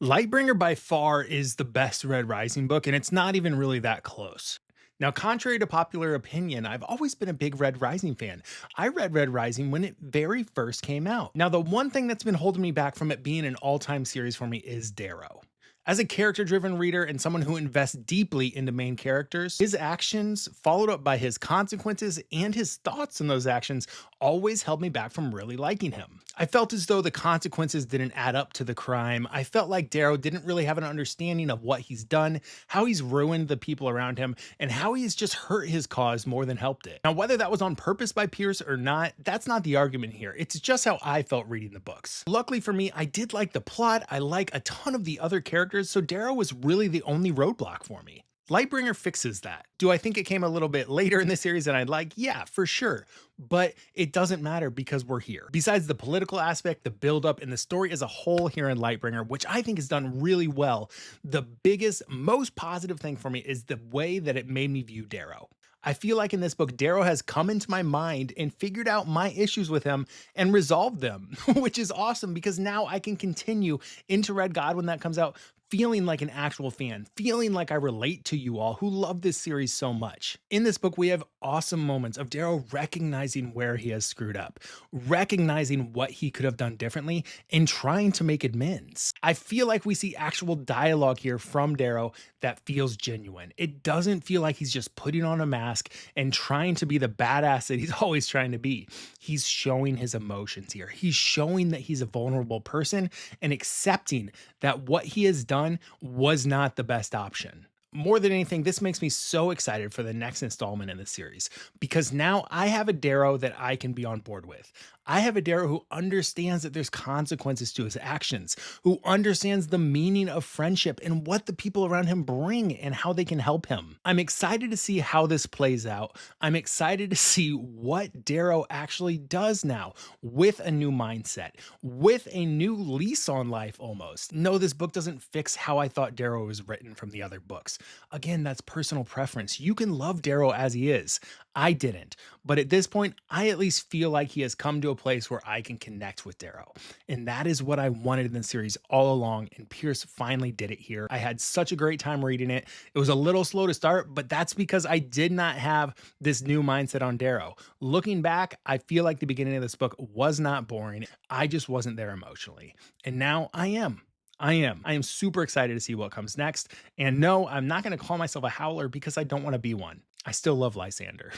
Lightbringer by far is the best Red Rising book, and it's not even really that close. Now, contrary to popular opinion, I've always been a big Red Rising fan. I read Red Rising when it very first came out. Now, the one thing that's been holding me back from it being an all time series for me is Darrow. As a character driven reader and someone who invests deeply into main characters, his actions, followed up by his consequences and his thoughts on those actions, always held me back from really liking him. I felt as though the consequences didn't add up to the crime. I felt like Darrow didn't really have an understanding of what he's done, how he's ruined the people around him, and how he's just hurt his cause more than helped it. Now, whether that was on purpose by Pierce or not, that's not the argument here. It's just how I felt reading the books. Luckily for me, I did like the plot. I like a ton of the other characters, so Darrow was really the only roadblock for me. Lightbringer fixes that. Do I think it came a little bit later in the series than I'd like? Yeah, for sure. But it doesn't matter because we're here. Besides the political aspect, the buildup, and the story as a whole here in Lightbringer, which I think is done really well, the biggest, most positive thing for me is the way that it made me view Darrow. I feel like in this book, Darrow has come into my mind and figured out my issues with him and resolved them, which is awesome because now I can continue into Red God when that comes out, feeling like an actual fan, feeling like I relate to you all who love this series so much. In this book, we have awesome moments of Darrow recognizing where he has screwed up, recognizing what he could have done differently, and trying to make amends. I feel like we see actual dialogue here from Darrow that feels genuine. It doesn't feel like he's just putting on a mask and trying to be the badass that he's always trying to be. He's showing his emotions here. He's showing that he's a vulnerable person and accepting that what he has done was not the best option. More than anything, this makes me so excited for the next installment in the series because now I have a Darrow that I can be on board with. I have a Darrow who understands that there's consequences to his actions, who understands the meaning of friendship and what the people around him bring and how they can help him. I'm excited to see how this plays out. I'm excited to see what Darrow actually does now with a new mindset, with a new lease on life almost. No, this book doesn't fix how I thought Darrow was written from the other books. Again, that's personal preference. You can love Darrow as he is. I didn't. But at this point, I at least feel like he has come to a place where I can connect with Darrow. And that is what I wanted in the series all along. And Pierce finally did it here. I had such a great time reading it. It was a little slow to start, but that's because I did not have this new mindset on Darrow. Looking back, I feel like the beginning of this book was not boring. I just wasn't there emotionally. And now I am. I am. I am super excited to see what comes next. And no, I'm not going to call myself a howler because I don't want to be one. I still love Lysander.